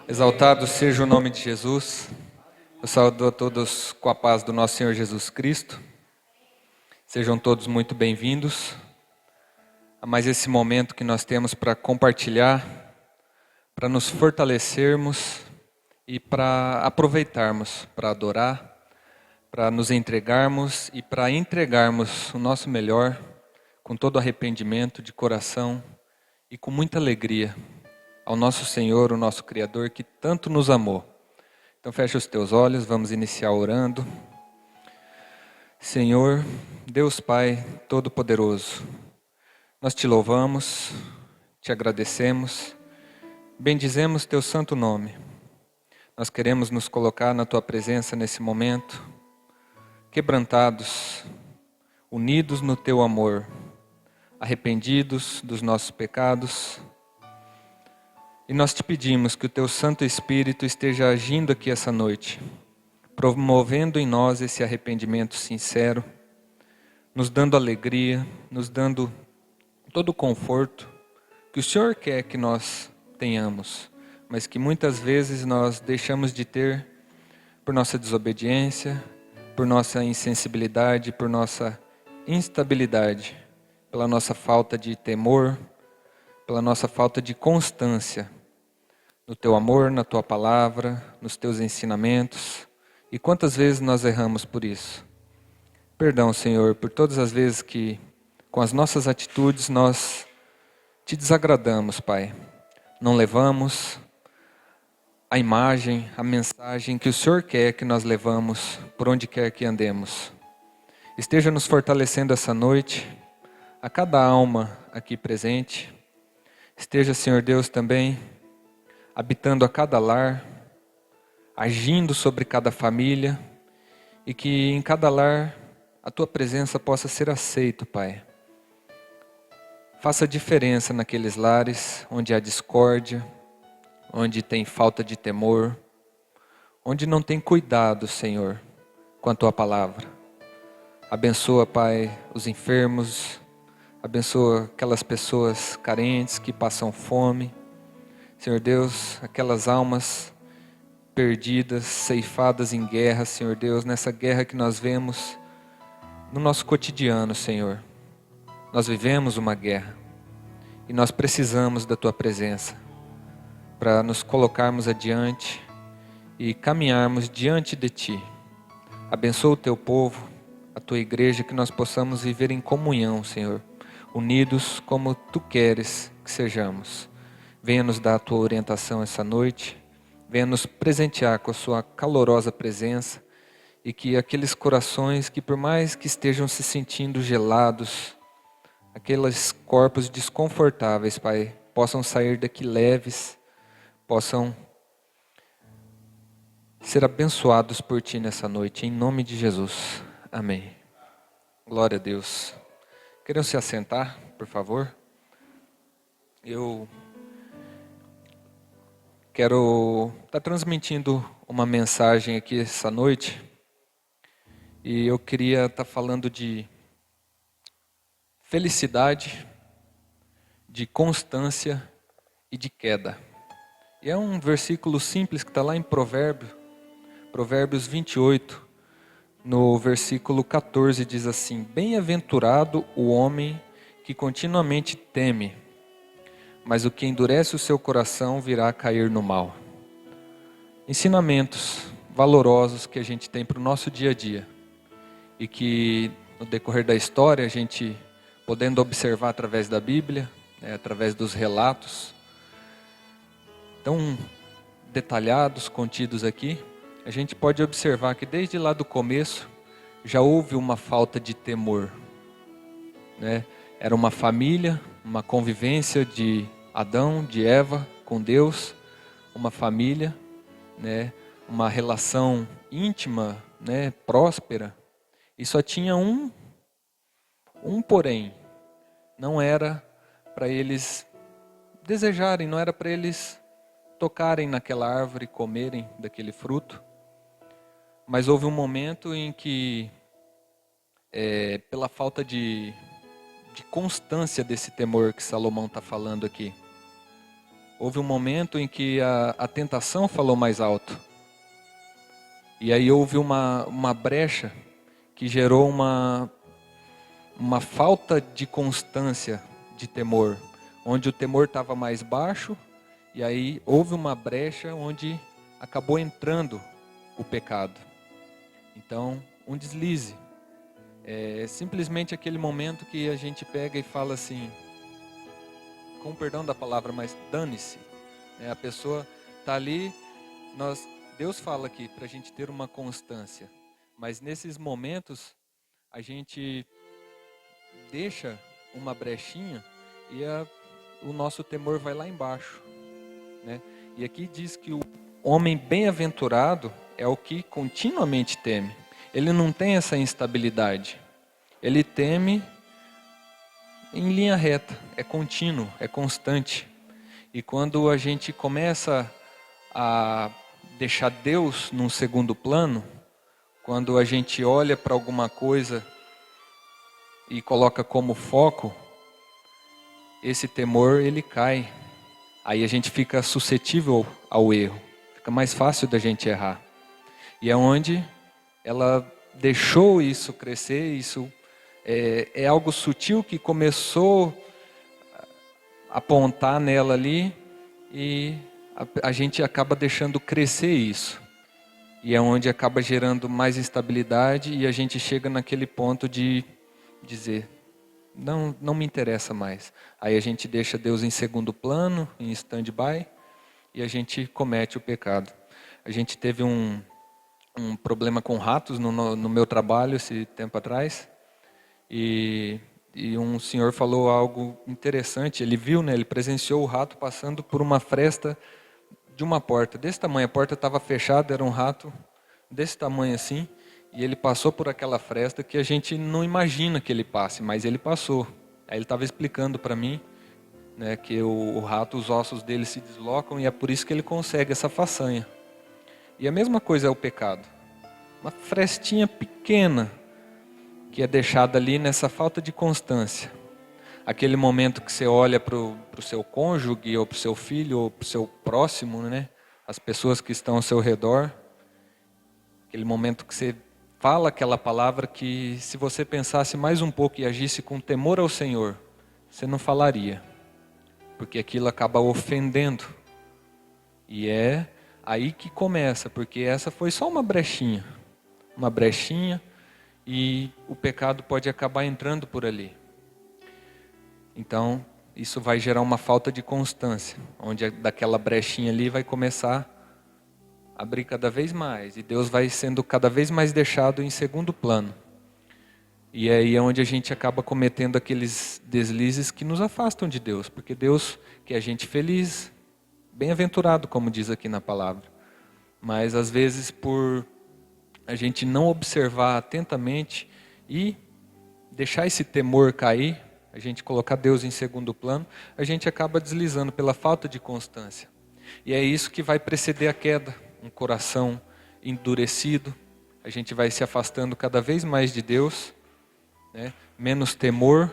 Exaltado seja o nome de Jesus. Eu saúdo a todos com a paz do nosso Senhor Jesus Cristo. Sejam todos muito bem-vindos a mais esse momento que nós temos para compartilhar, para nos fortalecermos e para aproveitarmos, para adorar, para nos entregarmos e para entregarmos o nosso melhor com todo arrependimento de coração e com muita alegria ao nosso Senhor, o nosso Criador, que tanto nos amou. Então fecha os teus olhos, vamos iniciar orando. Senhor, Deus Pai Todo-Poderoso, nós te louvamos, te agradecemos, bendizemos teu santo nome. Nós queremos nos colocar na tua presença nesse momento, quebrantados, unidos no teu amor, arrependidos dos nossos pecados. E nós te pedimos que o teu Santo Espírito esteja agindo aqui essa noite, promovendo em nós esse arrependimento sincero, nos dando alegria, nos dando todo o conforto que o Senhor quer que nós tenhamos, mas que muitas vezes nós deixamos de ter por nossa desobediência, por nossa insensibilidade, por nossa instabilidade, pela nossa falta de temor, pela nossa falta de constância no teu amor, na tua palavra, nos teus ensinamentos. E quantas vezes nós erramos por isso? Perdão, Senhor, por todas as vezes que com as nossas atitudes nós te desagradamos, Pai. Não levamos a imagem, a mensagem que o Senhor quer que nós levamos por onde quer que andemos. Esteja nos fortalecendo essa noite, a cada alma aqui presente. Esteja, Senhor Deus, também habitando a cada lar, agindo sobre cada família, e que em cada lar a tua presença possa ser aceita, Pai. Faça diferença naqueles lares onde há discórdia, onde tem falta de temor, onde não tem cuidado, Senhor, com a tua palavra. Abençoa, Pai, os enfermos, abençoa aquelas pessoas carentes que passam fome. Senhor Deus, aquelas almas perdidas, ceifadas em guerra, Senhor Deus, nessa guerra que nós vemos no nosso cotidiano, Senhor. Nós vivemos uma guerra e nós precisamos da Tua presença para nos colocarmos adiante e caminharmos diante de Ti. Abençoa o Teu povo, a Tua igreja, que nós possamos viver em comunhão, Senhor, unidos como Tu queres que sejamos. Venha nos dar a Tua orientação essa noite, venha nos presentear com a Sua calorosa presença e que aqueles corações que por mais que estejam se sentindo gelados, aqueles corpos desconfortáveis, Pai, possam sair daqui leves, possam ser abençoados por Ti nessa noite, em nome de Jesus. Amém. Glória a Deus. Queriam se assentar, por favor? Eu quero estar transmitindo uma mensagem aqui essa noite e eu queria estar falando de felicidade, de constância e de queda. E é um versículo simples que está lá em Provérbios 28, no versículo 14, diz assim: Bem-aventurado o homem que continuamente teme, mas o que endurece o seu coração virá a cair no mal. Ensinamentos valorosos que a gente tem para o nosso dia a dia e que no decorrer da história a gente, podendo observar através da Bíblia, através dos relatos tão detalhados, contidos aqui, a gente pode observar que desde lá do começo já houve uma falta de temor, né? Era uma família, uma convivência de Adão, de Eva com Deus, uma família, né? Uma relação íntima, né? Próspera, e só tinha um porém, não era para eles desejarem, não era para eles tocarem naquela árvore, comerem daquele fruto, mas houve um momento em que, pela falta de constância desse temor que Salomão está falando aqui, houve um momento em que a tentação falou mais alto. E aí houve uma brecha que gerou uma falta de constância de temor, onde o temor estava mais baixo, e aí houve uma brecha onde acabou entrando o pecado. Então, um deslize. É simplesmente aquele momento que a gente pega e fala assim, com perdão da palavra, mas dane-se. A pessoa está ali, Deus fala aqui para a gente ter uma constância, mas nesses momentos a gente deixa uma brechinha e o nosso temor vai lá embaixo, né? E aqui diz que o homem bem-aventurado é o que continuamente teme. Ele não tem essa instabilidade. Ele teme em linha reta, é contínuo, é constante. E quando a gente começa a deixar Deus num segundo plano, quando a gente olha para alguma coisa e coloca como foco, esse temor ele cai. Aí a gente fica suscetível ao erro, fica mais fácil da gente errar. E é onde ela deixou isso crescer, isso é algo sutil que começou a apontar nela ali e a gente acaba deixando crescer isso. E é onde acaba gerando mais instabilidade e a gente chega naquele ponto de dizer, não me interessa mais. Aí a gente deixa Deus em segundo plano, em stand-by, e a gente comete o pecado. A gente teve um problema com ratos no meu trabalho esse tempo atrás, e um senhor falou algo interessante. Ele viu, né, ele presenciou o rato passando por uma fresta de uma porta desse tamanho. A porta estava fechada, era um rato desse tamanho assim, e ele passou por aquela fresta que a gente não imagina que ele passe, mas ele passou. Aí ele estava explicando para mim, né, que o rato, os ossos dele se deslocam e é por isso que ele consegue essa façanha. E a mesma coisa é o pecado. Uma frestinha pequena que é deixada ali nessa falta de constância. Aquele momento que você olha para o seu cônjuge, ou para o seu filho, ou para o seu próximo, né? As pessoas que estão ao seu redor. Aquele momento que você fala aquela palavra que, se você pensasse mais um pouco e agisse com temor ao Senhor, você não falaria. Porque aquilo acaba ofendendo. E é aí que começa, porque essa foi só uma brechinha. Uma brechinha, e o pecado pode acabar entrando por ali. Então, isso vai gerar uma falta de constância, onde daquela brechinha ali vai começar a abrir cada vez mais, e Deus vai sendo cada vez mais deixado em segundo plano. E aí é onde a gente acaba cometendo aqueles deslizes que nos afastam de Deus, porque Deus quer a gente feliz, bem-aventurado, como diz aqui na palavra. Mas às vezes, por a gente não observar atentamente e deixar esse temor cair, a gente colocar Deus em segundo plano, a gente acaba deslizando pela falta de constância. E é isso que vai preceder a queda, um coração endurecido, a gente vai se afastando cada vez mais de Deus, né? Menos temor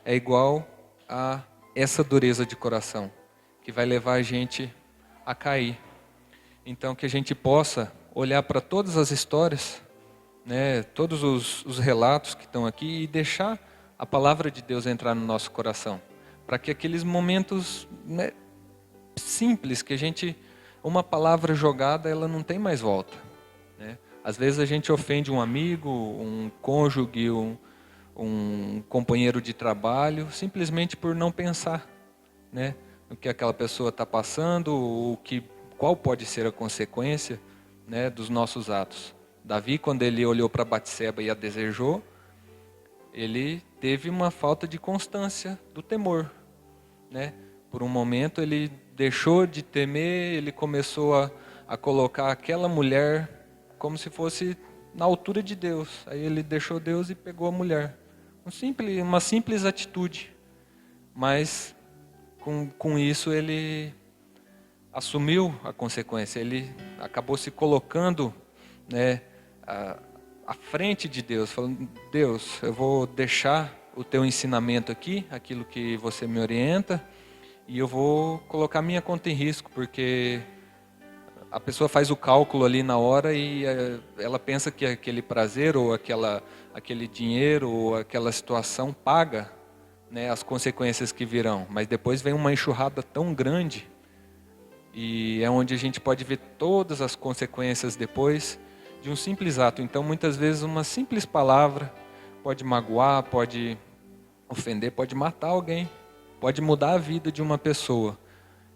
é igual a essa dureza de coração, que vai levar a gente a cair. Então, que a gente possa olhar para todas as histórias, né, todos os relatos que estão aqui, e deixar a palavra de Deus entrar no nosso coração, para que aqueles momentos, né, simples, que a gente, uma palavra jogada, ela não tem mais volta, né? Às vezes a gente ofende um amigo, um cônjuge, um companheiro de trabalho, simplesmente por não pensar, né, no que aquela pessoa está passando, qual pode ser a consequência, né, dos nossos atos. Davi, quando ele olhou para Batseba e a desejou, ele teve uma falta de constância do temor, né? Por um momento ele deixou de temer, ele começou a colocar aquela mulher como se fosse na altura de Deus. Aí ele deixou Deus e pegou a mulher. Uma simples atitude, mas com isso ele assumiu a consequência. Ele acabou se colocando, né, à frente de Deus, falando: Deus, eu vou deixar o teu ensinamento aqui, aquilo que você me orienta, e eu vou colocar minha conta em risco, porque a pessoa faz o cálculo ali na hora e ela pensa que aquele prazer ou aquele dinheiro ou aquela situação paga, né, as consequências que virão. Mas depois vem uma enxurrada tão grande e é onde a gente pode ver todas as consequências depois de um simples ato. Então, muitas vezes, uma simples palavra pode magoar, pode ofender, pode matar alguém, pode mudar a vida de uma pessoa.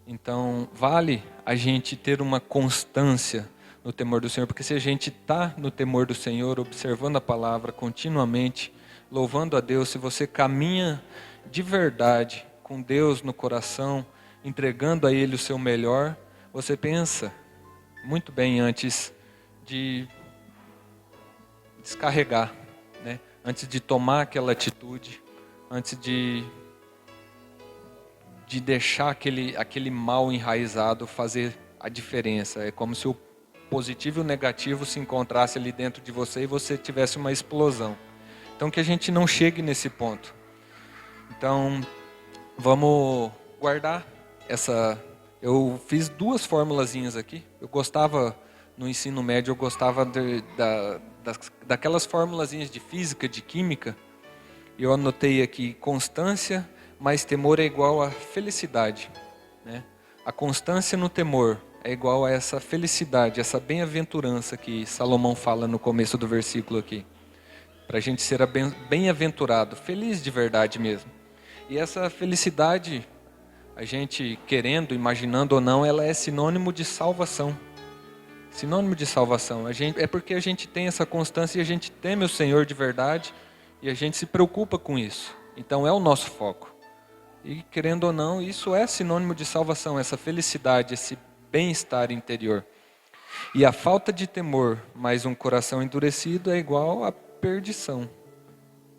Então, vale a gente ter uma constância no temor do Senhor, porque se a gente está no temor do Senhor, observando a palavra continuamente, louvando a Deus, se você caminha de verdade com Deus no coração, entregando a Ele o seu melhor, você pensa muito bem antes de descarregar, né? Antes de tomar aquela atitude, antes de deixar aquele mal enraizado fazer a diferença. É como se o positivo e o negativo se encontrassem ali dentro de você e você tivesse uma explosão. Então, que a gente não chegue nesse ponto. Então, vamos guardar essa... Eu fiz 2 formulazinhas aqui. Eu gostava, no ensino médio, eu gostava daquelas formulazinhas de física, de química. E eu anotei aqui, constância mais temor é igual a felicidade, né? A constância no temor é igual a essa felicidade, essa bem-aventurança que Salomão fala no começo do versículo aqui. Para a gente ser bem-aventurado, feliz de verdade mesmo. E essa felicidade, a gente querendo, imaginando ou não, ela é sinônimo de salvação. Sinônimo de salvação. É porque a gente tem essa constância e a gente teme o Senhor de verdade e a gente se preocupa com isso. Então é o nosso foco. E querendo ou não, isso é sinônimo de salvação, essa felicidade, esse bem-estar interior. E a falta de temor, mais um coração endurecido, é igual a perdição,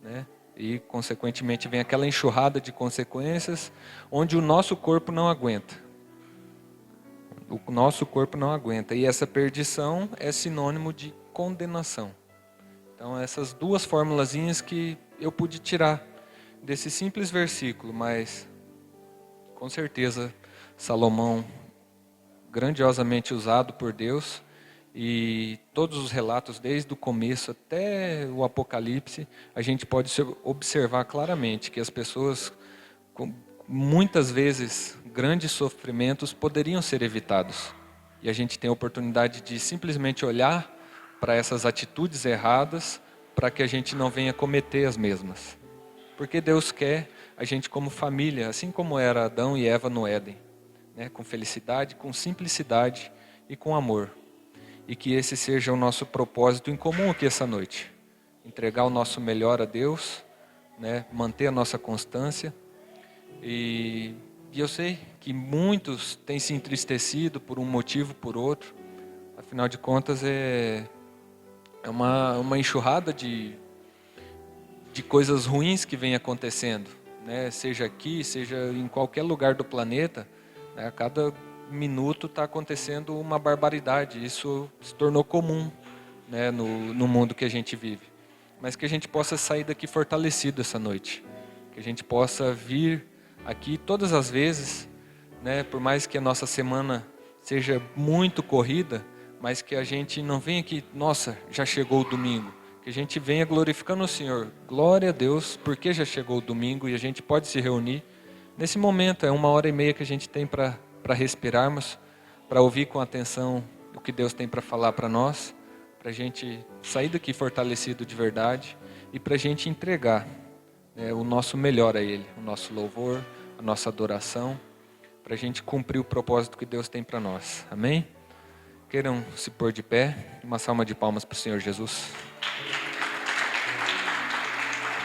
né? E consequentemente vem aquela enxurrada de consequências, onde o nosso corpo não aguenta. O nosso corpo não aguenta. E essa perdição é sinônimo de condenação. Então essas 2 formulazinhas que eu pude tirar desse simples versículo, mas com certeza Salomão, grandiosamente usado por Deus, e todos os relatos, desde o começo até o Apocalipse, a gente pode observar claramente que as pessoas, com muitas vezes grandes sofrimentos, poderiam ser evitados. E a gente tem a oportunidade de simplesmente olhar para essas atitudes erradas, para que a gente não venha cometer as mesmas. Porque Deus quer a gente como família, assim como era Adão e Eva no Éden, né? Com felicidade, com simplicidade e com amor. E que esse seja o nosso propósito em comum aqui essa noite. Entregar o nosso melhor a Deus, né? Manter a nossa constância. E eu sei que muitos têm se entristecido por um motivo, por outro. Afinal de contas, é uma enxurrada de coisas ruins que vem acontecendo, né? Seja aqui, seja em qualquer lugar do planeta, né? A cada minuto está acontecendo uma barbaridade. Isso se tornou comum, né? No mundo que a gente vive. Mas que a gente possa sair daqui fortalecido essa noite. Que a gente possa vir aqui todas as vezes, né? Por mais que a nossa semana seja muito corrida, mas que a gente não venha aqui, nossa, já chegou o domingo. Que a gente venha glorificando o Senhor. Glória a Deus, porque já chegou o domingo e a gente pode se reunir. Nesse momento, é 1h30 que a gente tem para respirarmos, para ouvir com atenção o que Deus tem para falar para nós, para a gente sair daqui fortalecido de verdade e para a gente entregar, né, o nosso melhor a Ele, o nosso louvor, a nossa adoração, para a gente cumprir o propósito que Deus tem para nós. Amém? Queiram se pôr de pé, uma salva de palmas para o Senhor Jesus.